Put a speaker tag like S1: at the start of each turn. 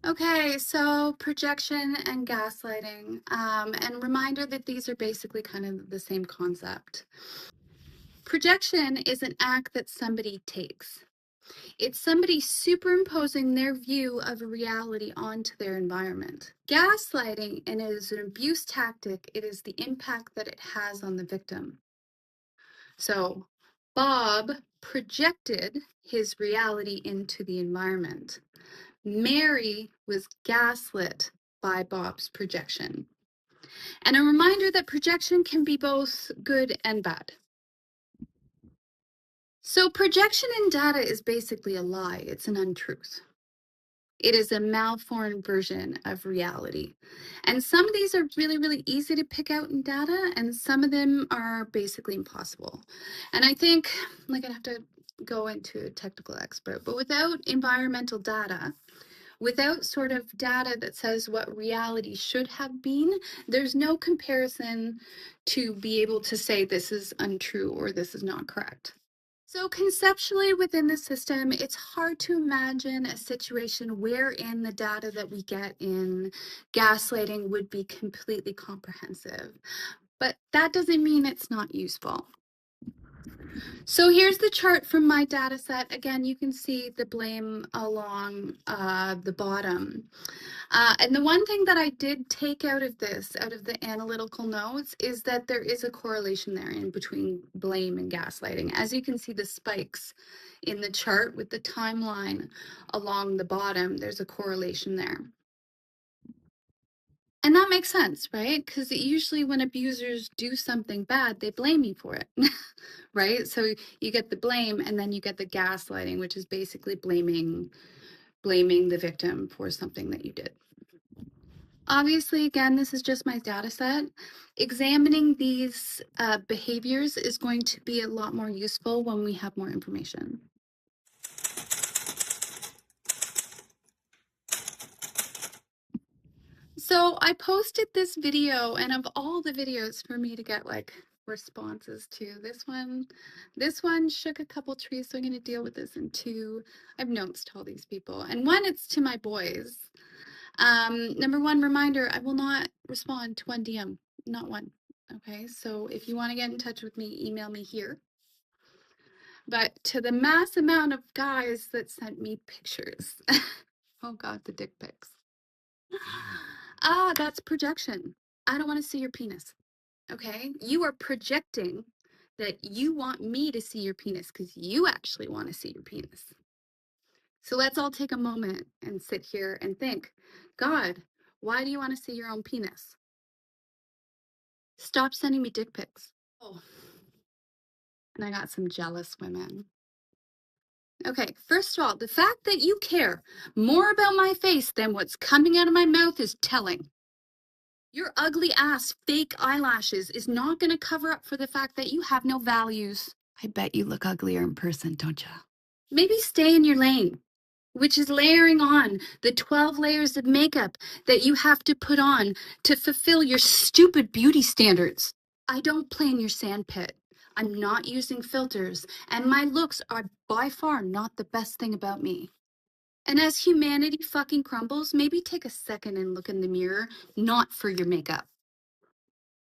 S1: Okay, so projection and gaslighting, and reminder that these are basically kind of the same concept. Projection is an act that somebody takes. It's somebody superimposing their view of a reality onto their environment. Gaslighting, and it is an abuse tactic, it is the impact that it has on the victim. So Bob projected his reality into the environment. Mary was gaslit by Bob's projection. And a reminder that projection can be both good and bad. So projection in data is basically a lie. It's an untruth. It is a malformed version of reality. And some of these are really, really easy to pick out in data, and some of them are basically impossible. And I think, like, I'd have to go into a technical expert, but without environmental data, without sort of data that says what reality should have been, there's no comparison to be able to say this is untrue or this is not correct. So conceptually within the system, it's hard to imagine a situation wherein the data that we get in gaslighting would be completely comprehensive. But that doesn't mean it's not useful. So here's the chart from my data set. Again, you can see the blame along the bottom. And the one thing that I did take out of this, out of the analytical notes, is that there is a correlation there in between blame and gaslighting. As you can see the spikes in the chart with the timeline along the bottom, there's a correlation there. And that makes sense, right? Because usually when abusers do something bad, they blame you for it, right? So you get the blame and then you get the gaslighting, which is basically blaming the victim for something that you did. Obviously, again, this is just my data set. Examining these behaviors is going to be a lot more useful when we have more information. So I posted this video, and of all the videos for me to get like responses to, this one shook a couple trees, so I'm going to deal with this in two. I have notes to all these people, and one, it's to my boys. Number one, reminder, I will not respond to one DM, not one. Okay, so if you want to get in touch with me, email me here. But to the mass amount of guys that sent me pictures, oh God, the dick pics. That's projection. I don't want to see your penis. Okay, you are projecting that you want me to see your penis because you actually want to see your penis. So let's all take a moment and sit here and think, God, why do you want to see your own penis? Stop sending me dick pics. Oh, and I got some jealous women. Okay, first of all, the fact that you care more about my face than what's coming out of my mouth is telling. Your ugly ass fake eyelashes is not going to cover up for the fact that you have no values. I bet you look uglier in person, don't you? Maybe stay in your lane, which is layering on the 12 layers of makeup that you have to put on to fulfill your stupid beauty standards. I don't play in your sandpit. I'm not using filters, and my looks are by far not the best thing about me. And as humanity fucking crumbles, maybe take a second and look in the mirror, not for your makeup.